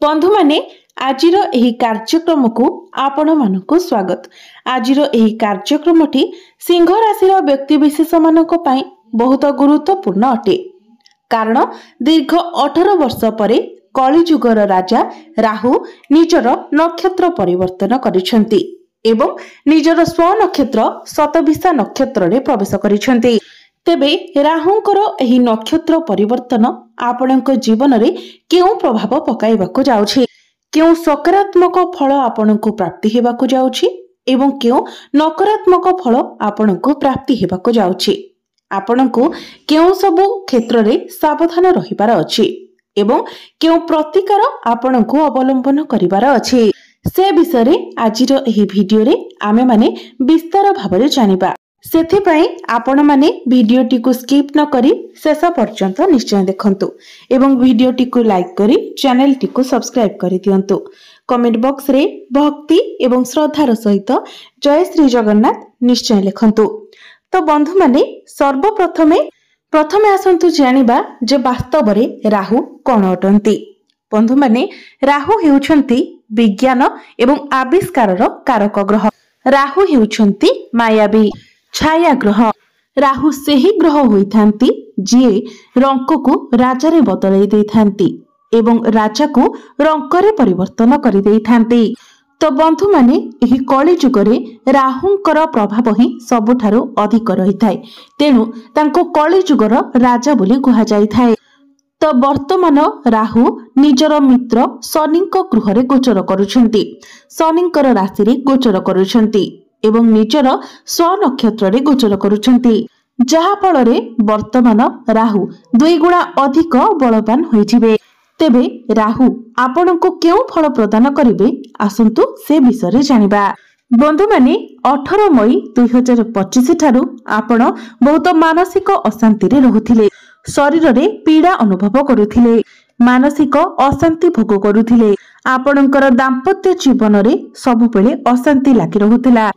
बंधु माने आजिर एही कार्यक्रम को आपण मानक स्वागत। आजिर एही कार्यक्रमटी सिंह राशि व्यक्ति विशेष मानक पई बहुत गुरुत्वपूर्ण अटे। कारण दीर्घ 18 वर्ष परे कलिजुगर राजा राहु निजर नक्षत्र परिवर्तन करिसेंती एवं निजर स्व नक्षत्र शतभिषा नक्षत्र रे प्रवेश करिसेंती। तेबे राहुंकर एही नक्षत्र परिवर्तन आपणक जीवन रे केउ प्रभाव पकाइबाकु जाउछि, केउ सकारात्मक फल आपणकु प्राप्ति हेबाकु जाउछि एवं केउ नकारात्मक फल आपणकु प्राप्ति हेबाकु जाउछि। आपणकु केउ सबु क्षेत्र रे सावधान रहिबार अछि एवं केउ प्रतिकार आपणकु अवलंबन करिबार अछि। से विषय रे आजिर एही वीडियो रे आमे माने विस्तार भाबरे जानिबा। सेथिपाई आपण माने वीडियोटी को स्किप न करी शेष पर्यंत निश्चय देखंतु एवं वीडियोटी को लाइक करी चैनल टी को सब्सक्राइब करी दियंतु। कमेंट बॉक्स रे भक्ति एवं श्रद्धार सहित जय श्री जगन्नाथ निश्चय लिखंतु। तो बंधु माने प्रथमे आसंतु जानिबा जे वास्तव रे राहु कोन अटंती। बंधु माने राहु हेउछंती विज्ञान एवं आविष्कारर कारक ग्रह। राहु हेउछंती मायावी छाया ग्रह। राहु सेही ग्रह होइथांती जे रंक को राजा रे बदलाई देइथांती एवं राजा को रंक रे परिवर्तन करि देइथांती। तो बंधु माने एही कलि जुगरे राहुंकर प्रभाव ही सबुठारु अधिक रहिथाय, तेनु तांको कलि जुगर राजा बोली कुहा जाइथाय। तो वर्तमान राहु निजर मित्र शनिंक गृह रे गोचर करुछंती, शनिंकर राशि रे गोचर करुछंती एवं निजर स्व नक्षत्र रे गोचर करुछंती, जहा फल रे वर्तमान राहु 2 गुणा अधिक बलवान होइजिबे। तेबे राहु आपनको केउ फल प्रदान करिवे आसंतु से विषय रे जानिबा। बंधु माने 18 मई 2025 ठारू आपण बहुत मानसिक अशांति रे रहुथिले, शरीर रे पीड़ा अनुभव करुथिले, मानसिक अशांति भोग करुथिले। आपणकर दाम्पत्य जीवन रे सब बेले अशांति लागि रहुथिला।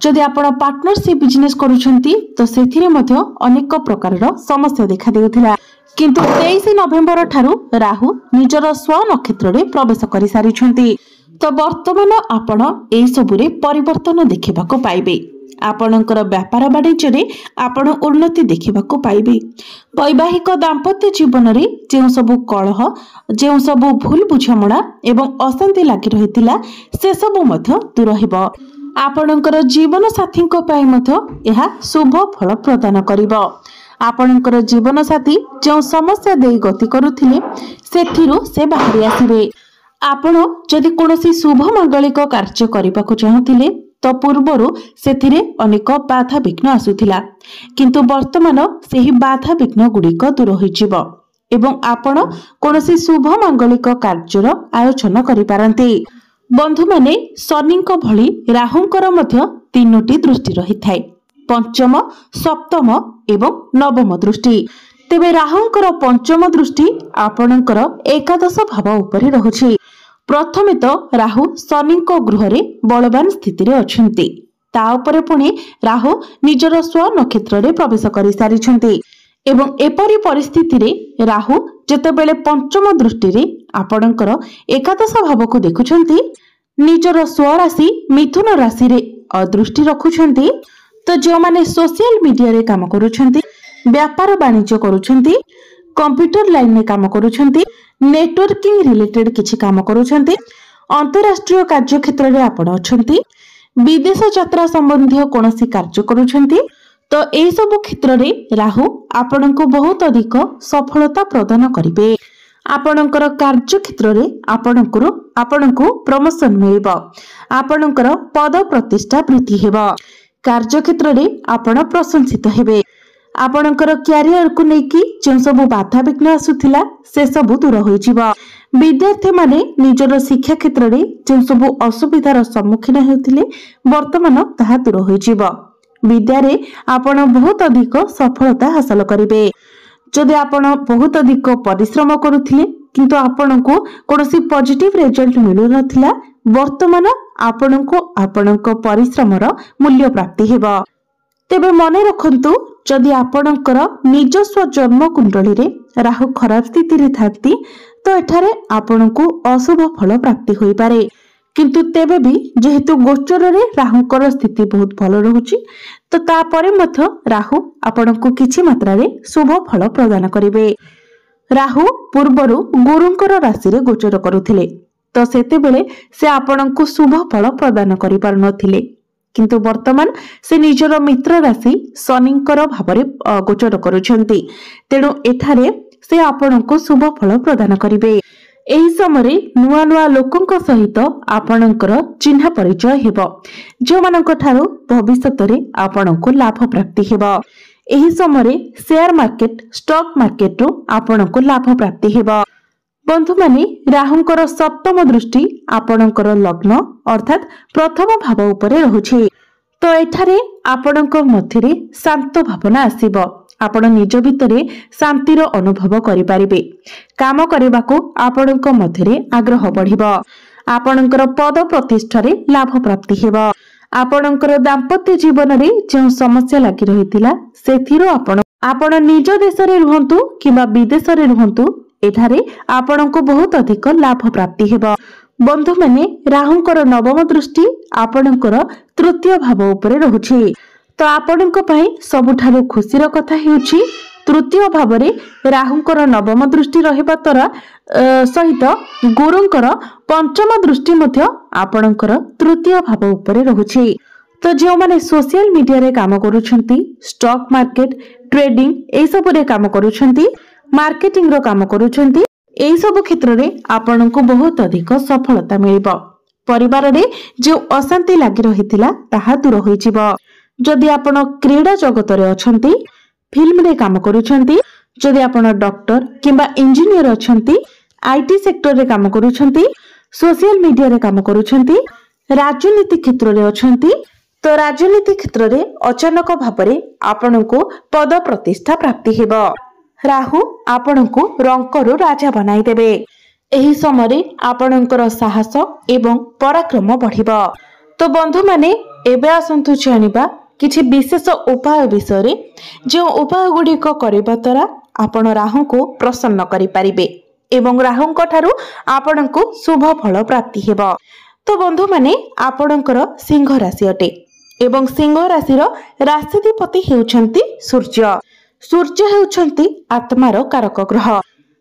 जदि आपण पार्टनरशिप बिजनेस करूछंती तो सेथिरे मध्य अनेक प्रकारर समस्या देखा देउथिला, किंतु 23 नवेम्बर ठारू राहु निजर स्व नक्षत्र रे प्रवेश करि सारिछंती। तो वर्तमान आपण एई सबुरे परिवर्तन देखिबाको पाइबे। आपणकर व्यापार वाणिज्य रे आपण उन्नति देखिबाको पाइबे। वैवाहिक दाम्पत्य जीवन रे जेउ सबु कलह, जेउ सबु भूल बुझामणा एवं अशांति लागि रहितिला से सबु मध्य दूर हेबो। आपणकर जीवन साथी यह शुभ फल प्रदान करिबो। आपणकर जीवन साथी जो समस्या दे गति करुथिले सेथिरु से बाहरी आसिबे। आपण जदि कोनोसी शुभ मांगलिक कार्य करिबाकु चाहुथिले तो पूर्वरु सेथिरे अनेक बाधा विघ्न आसुथिला, किंतु वर्तमान सेही बाधा विघ्न गुड़िक दूर होइजिबो एवं आपण कोनोसी शुभ मांगलिक कार्यर आयोजन करि पारंती। बंधु माने शनिंक भली राहुंकर मध्य 3टी दृष्टि रही थाए, पंचम, सप्तम एवं नवम दृष्टि। तेबे राहुंकर पंचम दृष्टि आपणकर एकादश भाव उपरे रहुछि। प्रथमे तो राहु शनिंक गृह रे बलवान स्थिति रे अछंती, ता उपरे पुणी राहु निजर स्व नक्षत्र रे प्रवेश करि सारिछंती एवं एपरी परिस्थिति रे राहु जेतेबेले पंचम दृष्टि रे आपणकर एकादश भाव को देखुछंती, निजर स्व राशि मिथुन राशि रे अदृष्टि रखुछंती। तो जो माने सोशल मीडिया रे काम करूछंती, व्यापार वाणिज्य करूछंती, कंप्यूटर लाइन में काम करूछंती, नेटवर्किंग रिलेटेड किछि काम करूछंती, अंतरराष्ट्रीय कार्य क्षेत्र रे आपण अछंती, विदेश यात्रा संबंधी कोनोसी कार्य करूछंती, तो ए सब क्षेत्र रे राहु आपनको बहुत अधिक सफलता प्रदान करिवे। आपणकर कार्य क्षेत्र रे आपणको प्रमोशन मिलिबो, आपणकर पद प्रतिष्ठा वृद्धि हेबो, कार्य क्षेत्र रे आपण प्रशंसित हेबे। आपणकर कैरियर को नेकी जे सब बाधा विघ्न आसुथिला से सब दूर होइजिबो। विद्यार्थी माने निजर शिक्षा क्षेत्र रे जे सब असुविधार सम्मुखीन हेउथिले वर्तमान ताहा दूर होइजिबो। विद्या रे आपण बहुत अधिक सफलता हासिल करिवे। जदि आपण बहुत अधिक परिश्रम करुथिले किंतु आपनको कोनोसी पॉजिटिव रिजल्ट मिलु नथिला, वर्तमान आपनको आपणको परिश्रमर मूल्य प्राप्ति हेबो। तेबे मने रखंतु जदि आपणकर निजस्व जन्म कुंडली रे राहु खराब स्थिति रे थाती तो एठारे आपनकु अशुभ फल प्राप्ति होई पारे। किंतु तेबे भी जेहेतु गोचर रे राहुंकर स्थिति बहुत भल रहुची तो तापरे मध्य राहु आपनकु किछि मात्रा रे शुभ फल प्रदान करिवे। राहु पूर्वरु गुरुंकर राशि रे गोचर करुथिले तो सेते बेले से आपनकु शुभ फल प्रदान करि पार नथिले, किंतु वर्तमान से निजर मित्र राशि शनिंकर भावरे गोचर करुछंती, तेणु एठारे से आपनकु शुभ फल प्रदान करिवे। एही समय नुआ नुआ लोकंक सहित आपणकर चिन्ह परिचय हेबो, जो मानक ठारू भविष्यत रे आपणकु लाभ प्राप्ति हेबो। एही समय शेयर मार्केट स्टॉक मार्केट रो आपणकु लाभ प्राप्ति हेबो। बंधु माने राहुंकर सप्तम दृष्टि आपणकर लग्न अर्थात प्रथम भाव उपरे रहुछि, तो एठारे आपणक मध्यरे शांत भावना आसीबो। आपण निज भितरे शांतिर अनुभव करि पारिबे। काम करिबाको आपणक मध्यरे आग्रह बढ़िबो। आपणकर पद प्रतिष्ठा रे लाभ प्राप्ति हेबो। आपणकर दाम्पत्य जीवन रे जो समस्या लागि रहितिला सेथिरो आपण निज देश रे रहंतु किबा विदेश रे रहंतु एठारे आपणको बहुत अधिक लाभ प्राप्ति हेबो। बंधु माने राहुंकर नवम दृष्टि आपणकर तृतीय भाव उपरे रहुछि, तो आपणक पई सबुठारु खुशीर कथा हेउछि तृतीय भाव रे राहुंकर नवम दृष्टि रहिबा तरा सहित गुरुंकर पंचम दृष्टि मध्य आपणकर तृतीय भाव उपरे रहुछि। तो जो माने सोशल मीडिया रे काम करूछंती, स्टॉक मार्केट ट्रेडिंग ए सब रे काम करूछंती, मार्केटिंग रो काम करूछंती, एई सब क्षेत्र रे आपणको बहुत अधिक सफलता मिलिबो। परिवार रे जो अशांति लागि रहितिला ताहा दूर होई जिवो। जदि आपण क्रीडा जगत रे अछंती, फिल्म रे काम करूछंती, जदि आपण डॉक्टर किंबा इंजीनियर अछंती, आईटी सेक्टर रे काम करूछंती, सोशल मीडिया रे काम करूछंती, राजनीति क्षेत्र रे अछंती, तो राजनीति क्षेत्र रे अचानक भाबरे आपणको पद प्रतिष्ठा प्राप्ति हेबो। राहु आपणको रंकरो राजा बनाई देबे। एही समय आपणकर साहस एवं पराक्रम बढ़िबो। तो बंधु माने एबे आसंतु जानिबा किछि विशेष उपाय विषय रे, जो उपाय गुड़िक करबा द्वारा आपण राहु को प्रसन्न करि पारिबे एवं राहुंक ठारू आपणको शुभ फल प्राप्ति हेबो। तो बंधु माने आपणकर सिंह राशि अटे एवं सिंह राशिर राशिधिपति हेउछंती सूर्य। सूर्य हेउछंती आत्मार कारक ग्रह।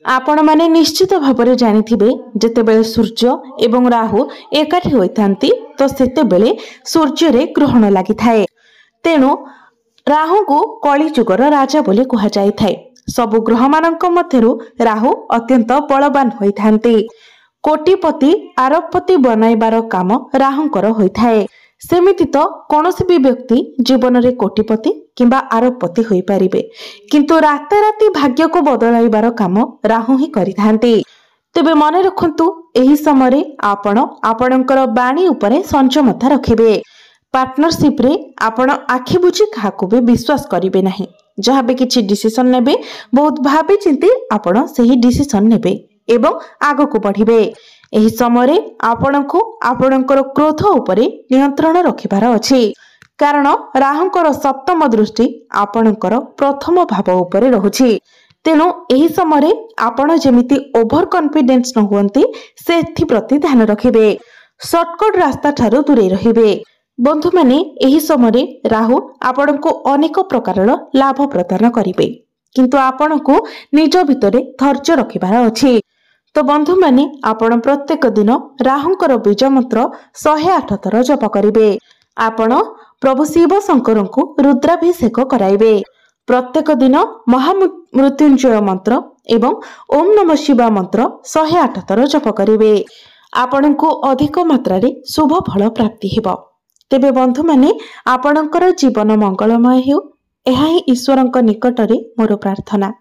आपण माने निश्चित भाବରେ जानिथिबे जेतेबेले सूर्य एवं राहु एकाठी होइथांती तो सेतेबेले सूर्य रे ग्रहण लागि थाए। तेणु राहु को कली जुगर राजा बोली कहा जाय थाए। सबु ग्रह मानक मध्यरु राहु अत्यंत बलवान होइथांती। कोटिपति आरबपति बनाइबार काम राहुंकर होइथाए। सेमिति तो कौनसी भी व्यक्ति जीवन रे कोटिपति किंबा आरबपति होई पारिबे, किंतु राताराती भाग्य को बदलाइबार काम राहु ही करिथांती। तेबे मने रखंतु एही समय आपण आपणकर बाणी उपरे संयमता रखिबे। पार्टनरशिप रे आपण आखि बुझी काहाकू भी विश्वास करिवे नाही। जहाँ भी किछि डिसिजन नेबे बहुत भाबी चिंती आपण सही डिसिजन नेबे एवं आगो को बढ़िबे। एही समय आपणको आपणकर क्रोध उपरे नियंत्रण रखिबार अछि, कारण राहुंकर सप्तम दृष्टि आपणकर प्रथम भाव उपरे रहुछि। तेणु एही समय आपण जेमिति ओभर कॉन्फिडेंस न हुअंती सेथि प्रति ध्यान रखिबे। शॉर्टकट रास्ता ठारू दूरे रहिबे। बंधु माने एही समय राहु आपणको अनेक प्रकारर लाभ प्रदान करिवे, किंतु आपणको निज भितरे धैर्य रखिबार अछि। तो बंधु माने आपण प्रत्येक दिन राहुंकर बीज मंत्र 108 थर जप करिवे। आपण प्रभु शिव शंकर को रुद्राभिषेक कराइबे। प्रत्येक दिन महामृत्युंजय मंत्र एवं ओम नमः शिवाय मंत्र 108 थर जप करिवे। आपणको अधिक मात्रा रे शुभ फल प्राप्ति हेबो। तेबे बंधु माने आपणकर जीवन मंगलमय हेउ, एहा ही ईश्वरंक निकटरे मोर प्रार्थना।